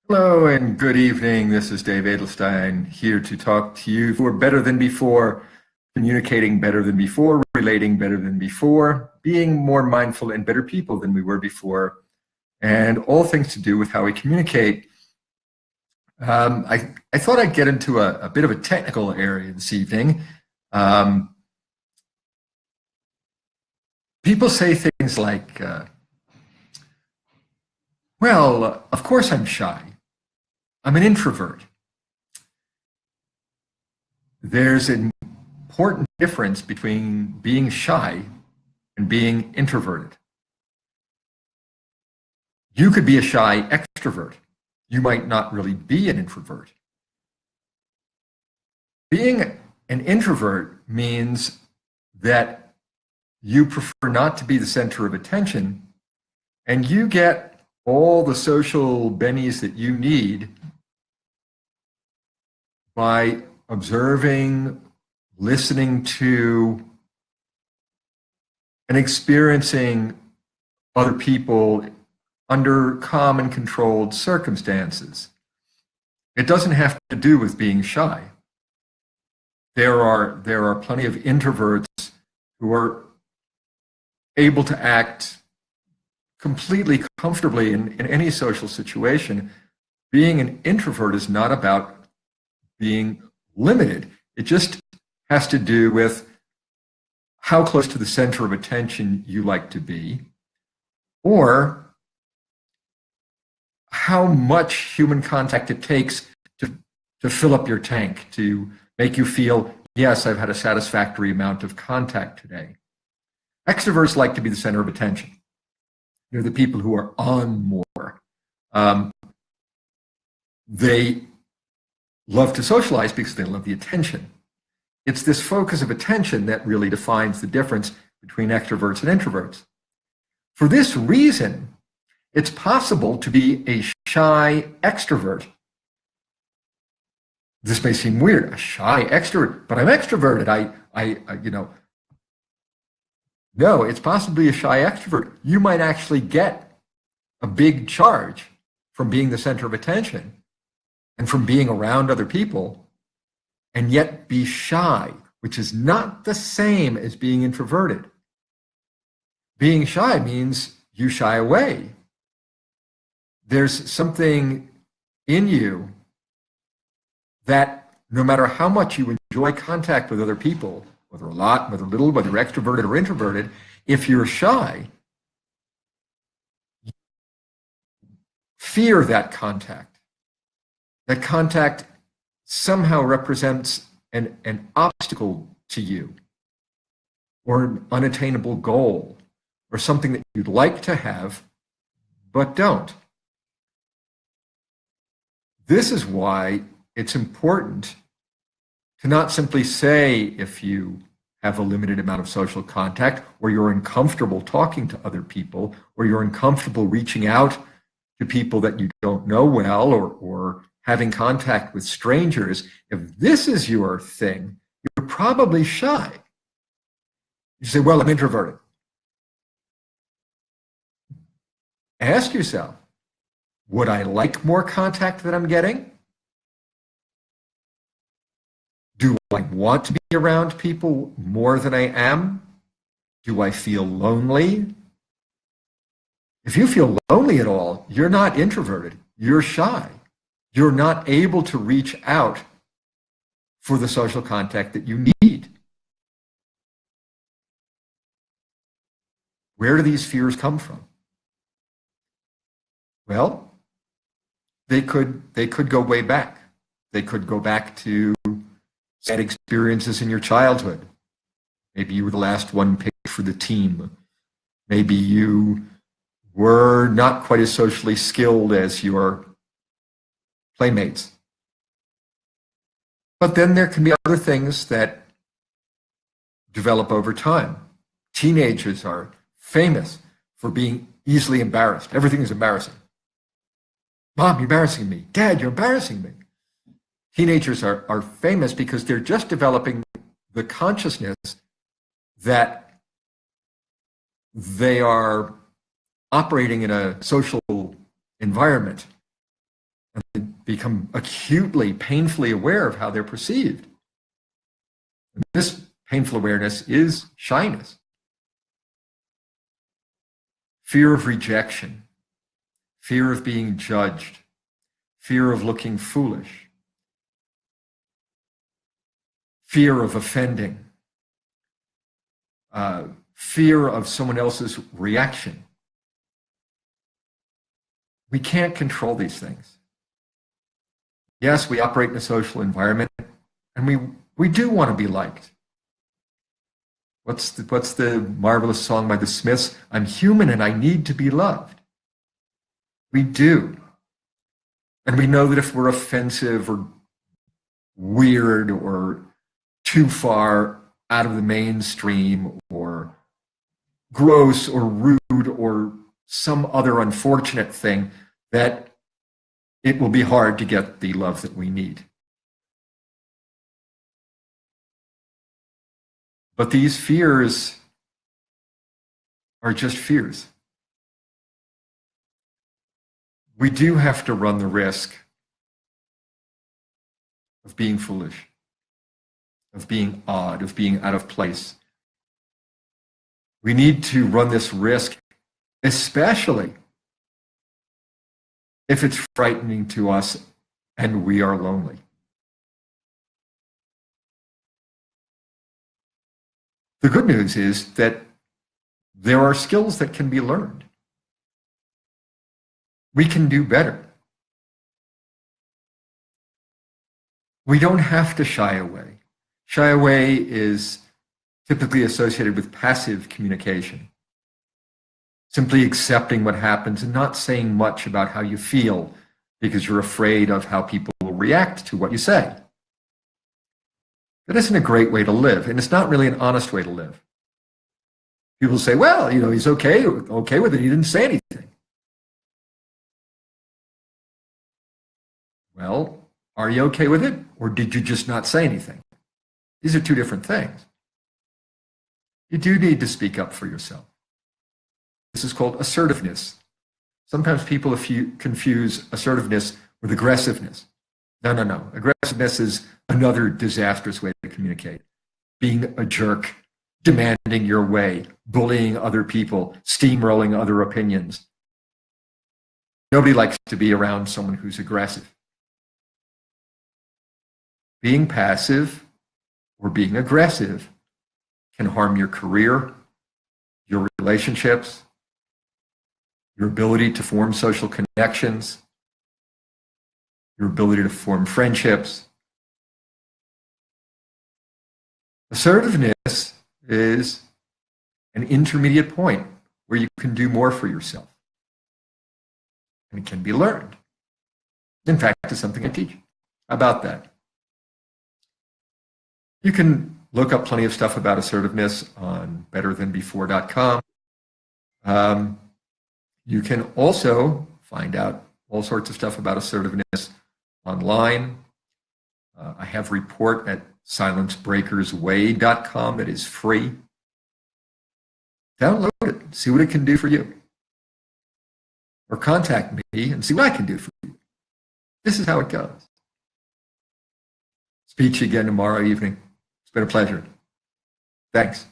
Hello and good evening. This is Dave Edelstein here to talk to you for better than before, communicating better than before, relating better than before, being more mindful and better people than we were before, and all things to do with how we communicate. I thought I'd get into a bit of a technical area this evening. Um, People say things like, well, of course I'm shy. I'm an introvert. There's an important difference between being shy and being introverted. You could be a shy extrovert. You might not really be an introvert. Being an introvert means that you prefer not to be the center of attention and you get all the social bennies that you need by observing, listening to, and experiencing other people under calm and controlled circumstances. It doesn't have to do with being shy. There are plenty of introverts who are able to act completely comfortably in any social situation. Being an introvert is not about being limited. It just has to do with how close to the center of attention you like to be, or how much human contact it takes to fill up your tank, to make you feel, yes, I've had a satisfactory amount of contact today. Extroverts like to be the center of attention. They're the people who are on more. They love to socialize because they love the attention. It's this focus of attention that really defines the difference between extroverts and introverts. For this reason, it's possible to be a shy extrovert. This may seem weird, a shy extrovert, but I'm extroverted. No, it's possibly a shy extrovert. You might actually get a big charge from being the center of attention and from being around other people, and yet be shy, which is not the same as being introverted. Being shy means you shy away. There's something in you that no matter how much you enjoy contact with other people, whether a lot, whether little, whether you're extroverted or introverted, if you're shy, fear that contact. That contact somehow represents an obstacle to you, or an unattainable goal, or something that you'd like to have, but don't. This is why it's important to not simply say if you have a limited amount of social contact, or you're uncomfortable talking to other people, or you're uncomfortable reaching out to people that you don't know well, or having contact with strangers. If this is your thing, you're probably shy. You say, well, I'm introverted. Ask yourself, would I like more contact that I'm getting? Do I want to be around people more than I am? Do I feel lonely? If you feel lonely at all, you're not introverted, you're shy. You're not able to reach out for the social contact that you need. Where do these fears come from? Well, they could go way back. They could go back to sad experiences in your childhood. Maybe you were the last one picked for the team. Maybe you were not quite as socially skilled as your playmates. But then there can be other things that develop over time. Teenagers are famous for being easily embarrassed. Everything is embarrassing. Mom, you're embarrassing me. Dad, you're embarrassing me. Teenagers are famous because they're just developing the consciousness that they are operating in a social environment And they become acutely, painfully aware of how they're perceived. And this painful awareness is shyness. Fear of rejection, fear of being judged, fear of looking foolish, fear of offending, fear of someone else's reaction. We can't control these things. Yes, we operate in a social environment, and we do want to be liked. What's the marvelous song by the Smiths? I'm human and I need to be loved. We do. And we know that if we're offensive or weird or too far out of the mainstream or gross or rude or some other unfortunate thing, that it will be hard to get the love that we need. But these fears are just fears. We do have to run the risk of being foolish, of being odd, of being out of place. We need to run this risk, especially if it's frightening to us and we are lonely. The good news is that there are skills that can be learned. We can do better. We don't have to shy away. Shy away is typically associated with passive communication, simply accepting what happens and not saying much about how you feel because you're afraid of how people will react to what you say. That isn't a great way to live, and it's not really an honest way to live. People say, well, he's okay with it. He didn't say anything. Well, are you okay with it, or did you just not say anything? These are two different things. You do need to speak up for yourself. This is called assertiveness. Sometimes people confuse assertiveness with aggressiveness. No. Aggressiveness is another disastrous way to communicate. Being a jerk, demanding your way, bullying other people, steamrolling other opinions. Nobody likes to be around someone who's aggressive. Being passive or being aggressive can harm your career, your relationships, your ability to form social connections, your ability to form friendships. Assertiveness is an intermediate point where you can do more for yourself. And it can be learned. In fact, it's something I teach. How about that? You can look up plenty of stuff about assertiveness on betterthanbefore.com. You can also find out all sorts of stuff about assertiveness online. I have a report at silencebreakersway.com that is free. Download it, see what it can do for you. Or contact me and see what I can do for you. This is how it goes. Speak to you again tomorrow evening. It's been a pleasure. Thanks.